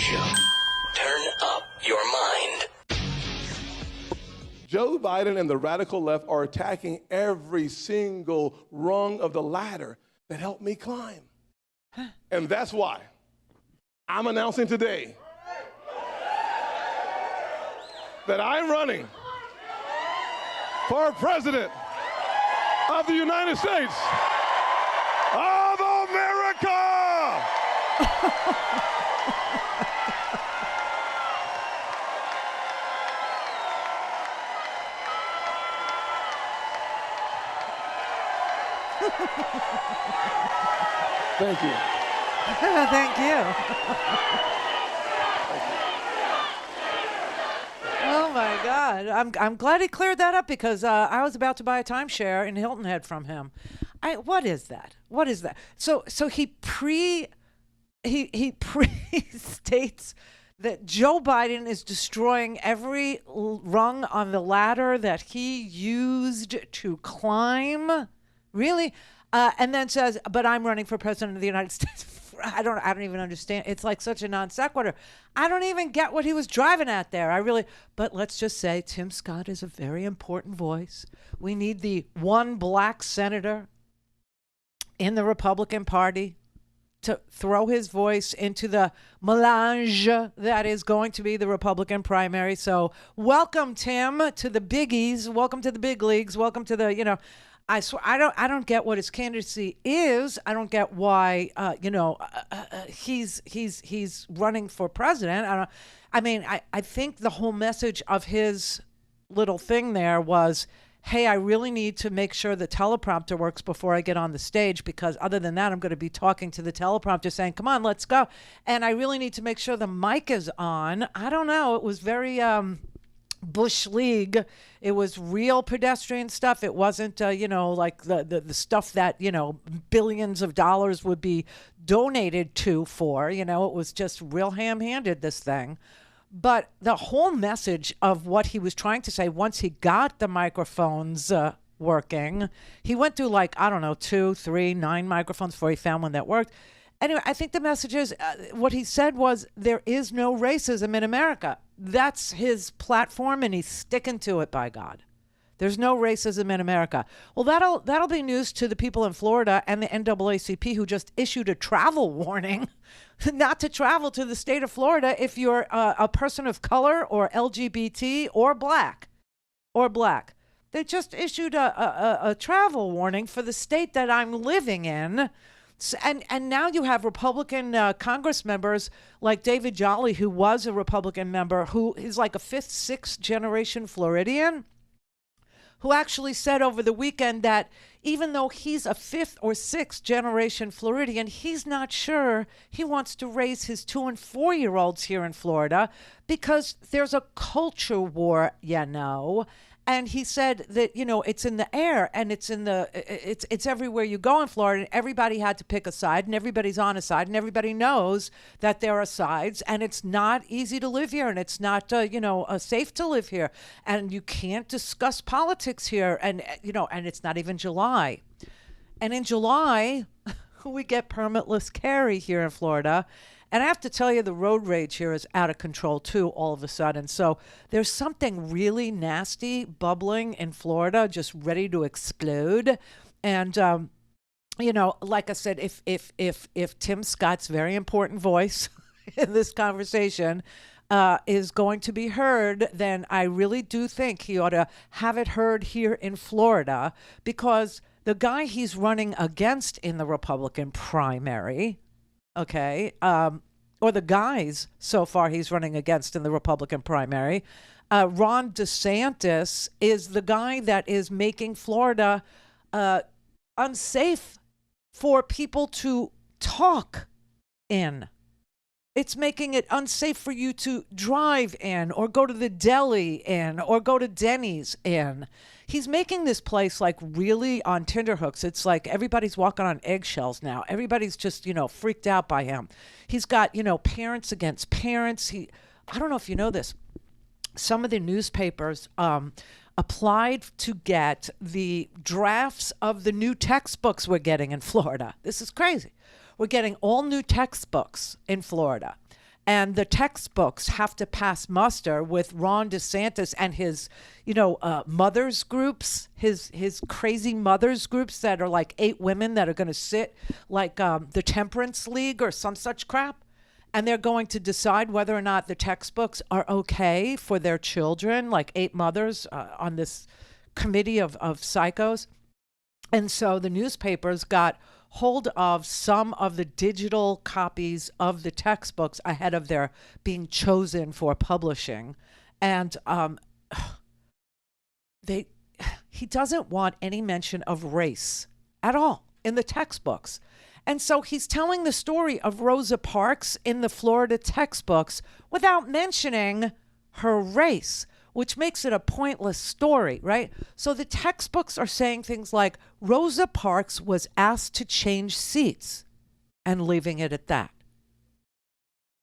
Show. Turn up your mind. Joe Biden and the radical left are attacking every single rung of the ladder that helped me climb. And that's why I'm announcing today that I'm running for president of the United States of America. Thank you. Thank you. Oh my God! I'm glad he cleared that up because I was about to buy a timeshare in Hilton Head from him. What is that? What is that? So he states that Joe Biden is destroying every rung on the ladder that he used to climb. Really? And then says, but I'm running for president of the United States. I don't even understand. It's like such a non sequitur. I don't even get what he was driving at there. But let's just say Tim Scott is a very important voice. We need the one black senator in the Republican Party to throw his voice into the melange that is going to be the Republican primary. So welcome, Tim, to the biggies. Welcome to the big leagues. Welcome to the, I swear, I don't get what his candidacy is. I don't get why, he's running for president. I think the whole message of his little thing there was, hey, I really need to make sure the teleprompter works before I get on the stage, because other than that, I'm going to be talking to the teleprompter saying, come on, let's go. And I really need to make sure the mic is on. I don't know. It was very Bush League. It was real pedestrian stuff. It wasn't, like the stuff that, billions of dollars would be donated for. It was just real ham-handed, this thing. But the whole message of what he was trying to say, once he got the microphones working, he went through 2, 3, 9 microphones before he found one that worked. Anyway, I think the message is, what he said was, there is no racism in America. That's his platform, and he's sticking to it, by God. There's no racism in America. Well, that'll be news to the people in Florida and the NAACP, who just issued a travel warning not to travel to the state of Florida if you're a person of color or LGBT or black. They just issued a travel warning for the state that I'm living in. And now you have Republican Congress members like David Jolly, who was a Republican member, who is like a 5th, 6th generation Floridian, who actually said over the weekend that even though he's a 5th or 6th generation Floridian, he's not sure he wants to raise his 2- and 4-year-olds here in Florida because there's a culture war, And he said that, it's in the air and it's everywhere you go in Florida. And everybody had to pick a side, and everybody's on a side, and everybody knows that there are sides, and it's not easy to live here, and it's not, safe to live here, and you can't discuss politics here, and it's not even July. And in July, we get permitless carry here in Florida. And I have to tell you, the road rage here is out of control, too, all of a sudden. So there's something really nasty bubbling in Florida, just ready to explode. And, like I said, if Tim Scott's very important voice in this conversation is going to be heard, then I really do think he ought to have it heard here in Florida, because the guy he's running against in the Republican primary, or the guys so far he's running against in the Republican primary, Ron DeSantis is the guy that is making Florida unsafe for people to talk in. It's making it unsafe for you to drive in or go to the deli in or go to Denny's in. He's making this place like really on tenterhooks. It's like everybody's walking on eggshells now. Everybody's just, freaked out by him. He's got, parents against parents. I don't know if you know this. Some of the newspapers applied to get the drafts of the new textbooks we're getting in Florida. This is crazy. We're getting all new textbooks in Florida. and the textbooks have to pass muster with Ron DeSantis and his, mothers groups, his crazy mothers groups that are like 8 women that are going to sit like the Temperance League or some such crap. And they're going to decide whether or not the textbooks are okay for their children, like 8 mothers on this committee of psychos. And so the newspapers got hold of some of the digital copies of the textbooks ahead of their being chosen for publishing. And he doesn't want any mention of race at all in the textbooks. And so he's telling the story of Rosa Parks in the Florida textbooks without mentioning her race, which makes it a pointless story, right? So the textbooks are saying things like Rosa Parks was asked to change seats and leaving it at that.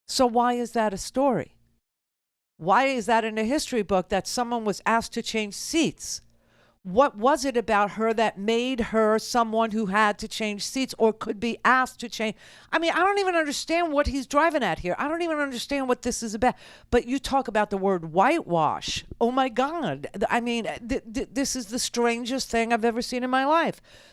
So why is that a story? Why is that in a history book that someone was asked to change seats? What was it about her that made her someone who had to change seats or could be asked to change? I mean, I don't even understand what he's driving at here. I don't even understand what this is about. But you talk about the word whitewash. Oh, my God. I mean, this is the strangest thing I've ever seen in my life.